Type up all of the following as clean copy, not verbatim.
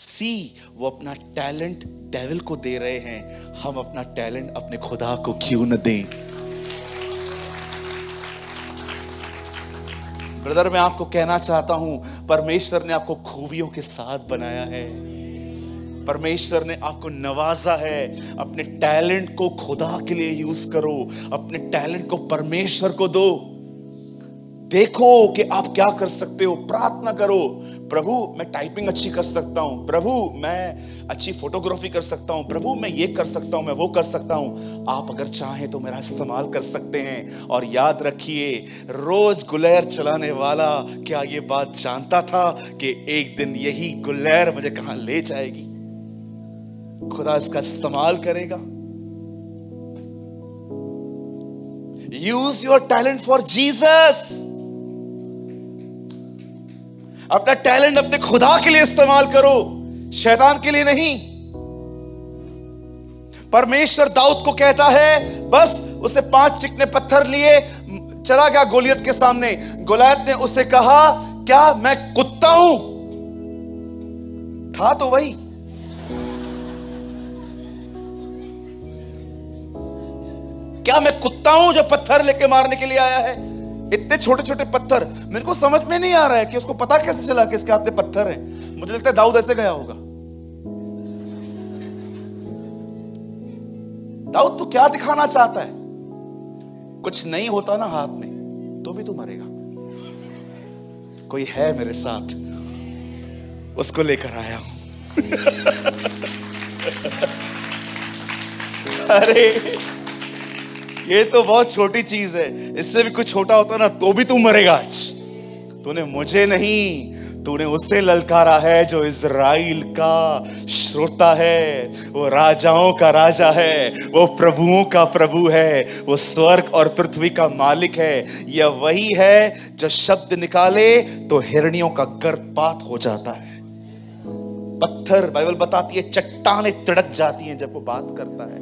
सी, वो अपना talent devil को दे रहे हैं, हम अपना टैलेंट अपने खुदा को क्यों न दें। ब्रदर, मैं आपको कहना चाहता हूं, परमेश्वर ने आपको खूबियों के साथ बनाया है, परमेश्वर ने आपको नवाजा है। अपने टैलेंट को खुदा के लिए यूज करो, अपने टैलेंट को परमेश्वर को दो। देखो कि आप क्या कर सकते हो, प्रार्थना करो, प्रभु मैं टाइपिंग अच्छी कर सकता हूं, प्रभु मैं अच्छी फोटोग्राफी कर सकता हूं, प्रभु मैं ये कर सकता हूं, मैं वो कर सकता हूं। आप अगर चाहें तो मेरा इस्तेमाल कर सकते हैं। और याद रखिए, रोज गुलेर चलाने वाला क्या ये बात जानता था कि एक दिन यही गुलेर मुझे कहां ले जाएगी? खुदा इसका इस्तेमाल करेगा। Use your talent for Jesus. अपना टैलेंट अपने खुदा के लिए इस्तेमाल करो, शैतान के लिए नहीं। परमेश्वर दाऊद को कहता है, बस उसे 5 चिकने पत्थर लिए चला गया गोलियत के सामने। गोलियत ने उसे कहा, क्या मैं कुत्ता हूं? था तो वही। क्या मैं कुत्ता हूं जो पत्थर लेके मारने के लिए आया है? इतने छोटे छोटे पत्थर, मेरे को समझ में नहीं आ रहा है कि उसको पता कैसे चला कि इसके हाथ में पत्थर है। मुझे लगता है दाऊद ऐसे गया होगा, दाऊद तू क्या दिखाना चाहता है? कुछ नहीं होता ना हाथ में तो भी तू मरेगा। कोई है मेरे साथ, उसको लेकर आया हूं। अरे ये तो बहुत छोटी चीज है, इससे भी कुछ छोटा होता ना तो भी तू मरेगा आज। तूने मुझे नहीं, तूने उससे ललकारा है जो इज़राइल का श्रोता है, वो राजाओं का राजा है, वो प्रभुओं का प्रभु है, वो स्वर्ग और पृथ्वी का मालिक है। यह वही है जो शब्द निकाले तो हिरनियों का गर्भपात हो जाता है। पत्थर, बाइबल बताती है, चट्टानें तिड़क जाती हैं जब वो बात करता है।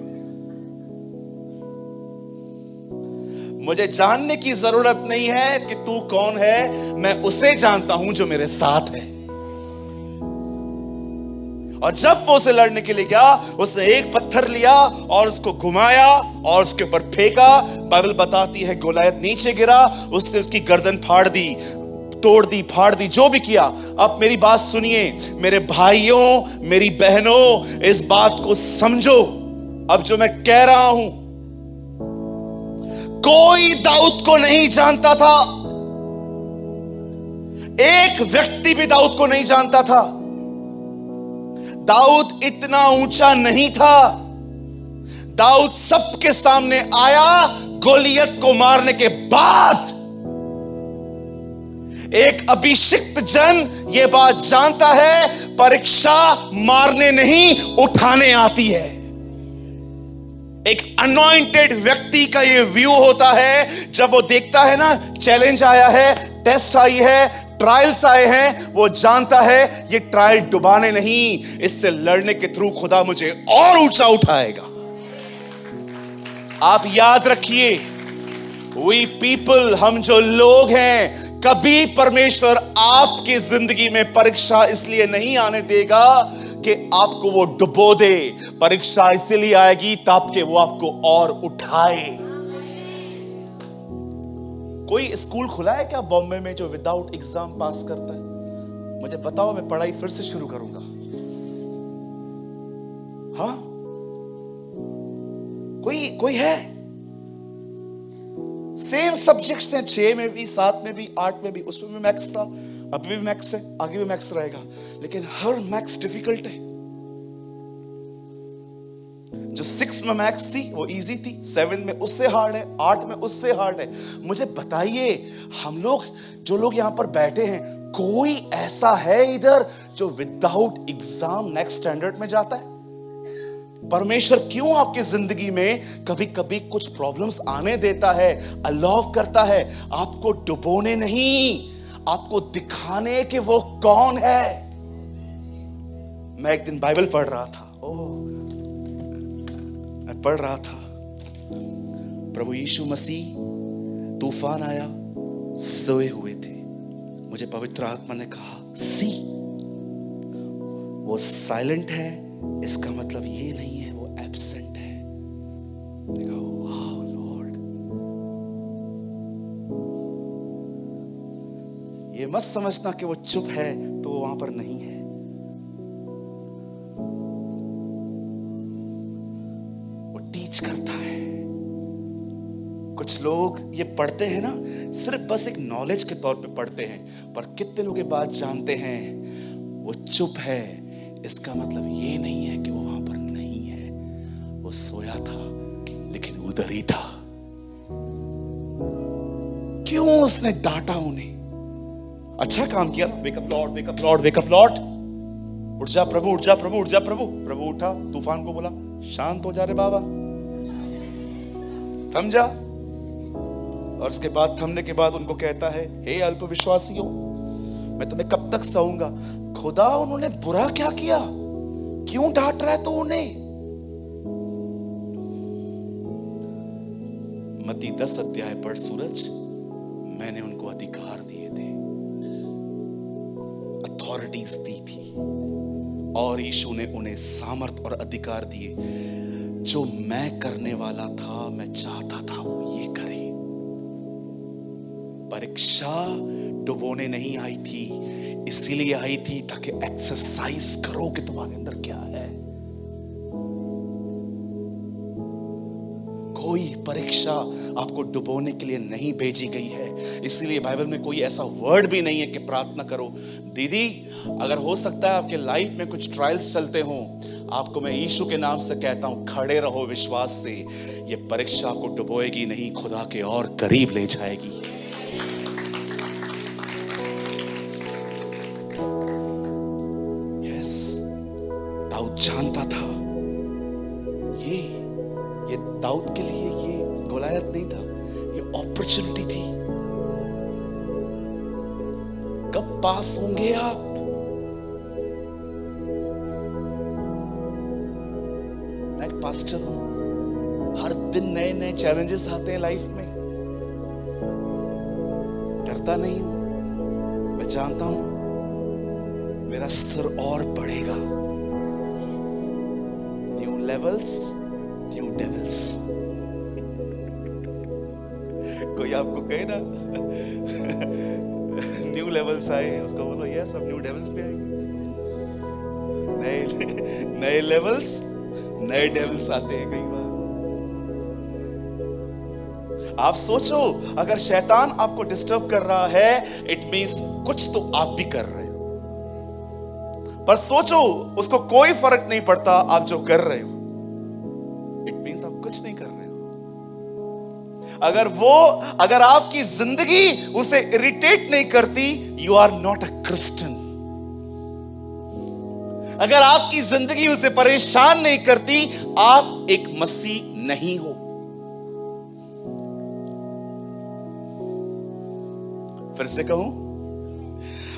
मुझे जानने की जरूरत नहीं है कि तू कौन है, मैं उसे जानता हूं जो मेरे साथ है। और जब वो उसे लड़ने के लिए गया, उसने एक पत्थर लिया और उसको घुमाया और उसके ऊपर फेंका। बाइबल बताती है गोलियत नीचे गिरा, उसने उसकी गर्दन फाड़ दी, तोड़ दी, फाड़ दी, जो भी किया। अब मेरी बात सुनिए मेरे भाइयों, मेरी बहनों, इस बात को समझो। अब जो मैं कह रहा हूं, कोई दाऊद को नहीं जानता था, एक व्यक्ति भी दाऊद को नहीं जानता था। दाऊद इतना ऊंचा नहीं था। दाऊद सबके सामने आया गोलियत को मारने के बाद। एक अभिषिक्त जन यह बात जानता है, परीक्षा मारने नहीं उठाने आती है। एक अनॉइंटेड व्यक्ति का यह व्यू होता है, जब वो देखता है ना चैलेंज आया है, टेस्ट आई है, ट्रायल्स आए हैं, वो जानता है ये ट्रायल डुबाने नहीं, इससे लड़ने के थ्रू खुदा मुझे और ऊंचा उठाएगा। आप याद रखिए, वी पीपल, हम जो लोग हैं, कभी परमेश्वर आपकी जिंदगी में परीक्षा इसलिए नहीं आने देगा कि आपको वो डुबो दे। परीक्षा इसलिए आएगी ताकि वो आपको और उठाए। कोई स्कूल खुला है क्या बॉम्बे में जो विदाउट एग्जाम पास करता है? मुझे बताओ, मैं पढ़ाई फिर से शुरू करूंगा। हाँ, कोई है? सेम सब्जेक्ट्स हैं, 6 में भी, 7 में भी, 8 में भी। उसमें भी मैथ्स था, अभी भी मैथ्स है, आगे भी मैथ्स रहेगा, लेकिन हर मैथ्स डिफिकल्ट है। जो 6 में मैथ्स थी वो इजी थी, 7 में उससे हार्ड है, 8 में उससे हार्ड है। मुझे बताइए, हम लोग जो लोग यहां पर बैठे हैं, कोई ऐसा है इधर जो विदाउट एग्जाम नेक्स्ट स्टैंडर्ड में जाता है? परमेश्वर क्यों आपकी जिंदगी में कभी कभी कुछ प्रॉब्लम्स आने देता है, अलाउ करता है? आपको डुबोने नहीं, आपको दिखाने कि वो कौन है। मैं एक दिन बाइबल पढ़ रहा था, मैं पढ़ रहा था, प्रभु यीशु मसीह, तूफान आया, सोए हुए थे। मुझे पवित्र आत्मा ने कहा, सी, वो साइलेंट है इसका मतलब ये नहीं है वो एब्सेंट है। वाह लॉर्ड, ये मत समझना कि वो चुप है तो वो वहां पर नहीं है। वो टीच करता है। कुछ लोग ये पढ़ते हैं ना, सिर्फ बस एक नॉलेज के तौर पे पढ़ते हैं, पर कितने लोग ये बात जानते हैं वो चुप है इसका मतलब ये नहीं है कि वो वहां पर नहीं है। वो सोया था लेकिन उधर ही था। क्यों उसने डांटा उन्हें? अच्छा काम किया। Wake up Lord, wake up Lord, wake up Lord, उठ जा प्रभु, उठ जा प्रभु, उठ जा प्रभु। प्रभु उठा, तूफान को बोला शांत हो जा रे बाबा, थम जा। और उसके बाद थमने के बाद उनको कहता है, हे अल्प विश्वासियों, मैं तुम्हें कब तक सहूंगा? खुदा उन्होंने बुरा क्या किया? क्यों डांट रहा है तो उन्हें? मत्ती 10 अध्याय पढ़ सूरज, मैंने उनको अधिकार दिए थे, अथॉरिटीज दी थी, और यीशु ने उन्हें सामर्थ और अधिकार दिए। जो मैं करने वाला था, मैं चाहता था वो ये करे। परीक्षा डुबोने नहीं आई थी, इसीलिए आई थी ताकि एक्सरसाइज करो कि तुम्हारे अंदर क्या है। कोई परीक्षा आपको डुबोने के लिए नहीं भेजी गई है। इसीलिए बाइबल में कोई ऐसा वर्ड भी नहीं है कि प्रार्थना करो। दीदी, अगर हो सकता है आपके लाइफ में कुछ ट्रायल्स चलते हों, आपको मैं यीशु के नाम से कहता हूं, खड़े रहो विश्वास से। ये परीक्षा आपको डुबोएगी नहीं, खुदा के और करीब ले जाएगी। दाऊद जानता था ये दाऊद के लिए ये गोलायत नहीं था, ये अपॉर्चुनिटी थी। कब पास होंगे आप? मैं एक पास्टर हूं, हर दिन नए नए चैलेंजेस आते हैं लाइफ में। डरता नहीं हूं, मैं जानता हूं मेरा स्तर और बढ़ेगा। New levels, new devils. कोई आपको कहे ना न्यू लेवल्स आए, उसको बोलो यस, अब न्यू डेविल्स भी आएंगे। नए लेवल्स, नए डेविल्स आते हैं कई बार। आप सोचो, अगर शैतान आपको डिस्टर्ब कर रहा है, इट मींस कुछ तो आप भी कर रहे हो। पर सोचो, उसको कोई फर्क नहीं पड़ता आप जो कर रहे हो, इट मींस आप कुछ नहीं कर रहे हो। अगर आपकी जिंदगी उसे इरिटेट नहीं करती, you are not a Christian. अगर आपकी जिंदगी उसे परेशान नहीं करती, आप एक मसीह नहीं हो। फिर से कहूं,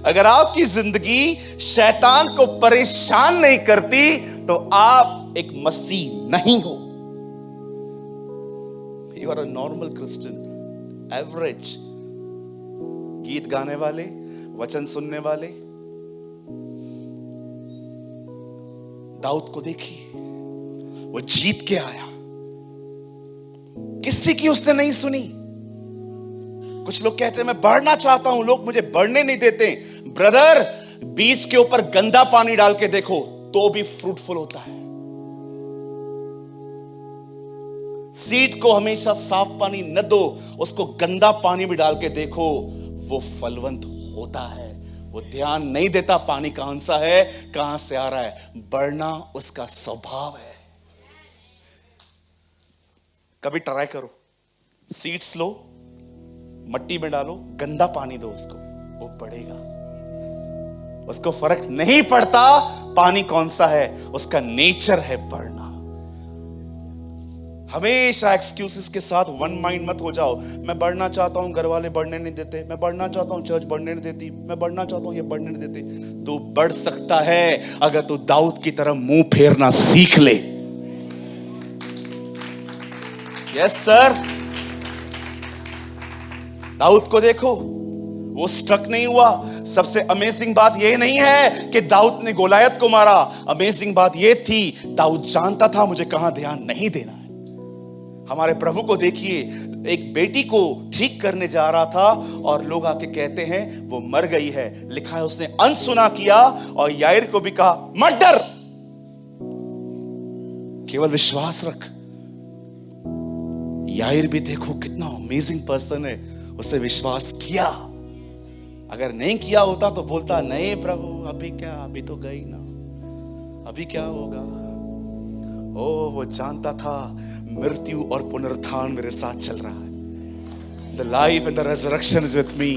अगर आपकी जिंदगी शैतान को परेशान नहीं करती, तो आप एक मसीह नहीं हो। You are a normal Christian, average. गीत गाने वाले, वचन सुनने वाले। दाऊद को देखिए, वो जीत के आया, किसी की उसने नहीं सुनी। कुछ लोग कहते हैं मैं बढ़ना चाहता हूं, लोग मुझे बढ़ने नहीं देते। ब्रदर, बीज के ऊपर गंदा पानी डाल के देखो तो भी फ्रूटफुल होता है। सीड को हमेशा साफ पानी न दो, उसको गंदा पानी भी डाल के देखो, वो फलवंत होता है। वो ध्यान नहीं देता पानी कहां सा है, कहां से आ रहा है। बढ़ना उसका स्वभाव है। कभी ट्राई करो, सीड्स लो, मट्टी में डालो, गंदा पानी दो उसको, वो बढ़ेगा। उसको फर्क नहीं पड़ता पानी कौन सा है, उसका नेचर है बढ़ना। हमेशा एक्सक्यूजेस के साथ वन माइंड मत हो जाओ। मैं बढ़ना चाहता हूं, घर वाले बढ़ने नहीं देते। मैं बढ़ना चाहता हूं, चर्च बढ़ने नहीं देती। मैं बढ़ना चाहता हूं, ये बढ़ने नहीं देते। तू बढ़ सकता है अगर तू दाऊद की तरह मुंह फेरना सीख ले। Yes sir. दाऊद को देखो, वो स्टक नहीं हुआ। सबसे अमेजिंग बात ये नहीं है कि दाऊद ने गोलायत को मारा, अमेजिंग बात ये थी दाऊद जानता था मुझे कहां ध्यान नहीं देना है। हमारे प्रभु को देखिए, एक बेटी को ठीक करने जा रहा था और लोग आके कहते हैं वो मर गई है। लिखा है उसने अनसुना किया और याईर को भी कहा मत डर, केवल विश्वास रख। याईर भी देखो कितना अमेजिंग पर्सन है, उसने विश्वास किया। अगर नहीं किया होता तो बोलता नहीं प्रभु अभी क्या, अभी तो गई ना, अभी क्या होगा। ओ वो जानता था मृत्यु और पुनरुत्थान मेरे साथ चल रहा है। The life and the resurrection is with me.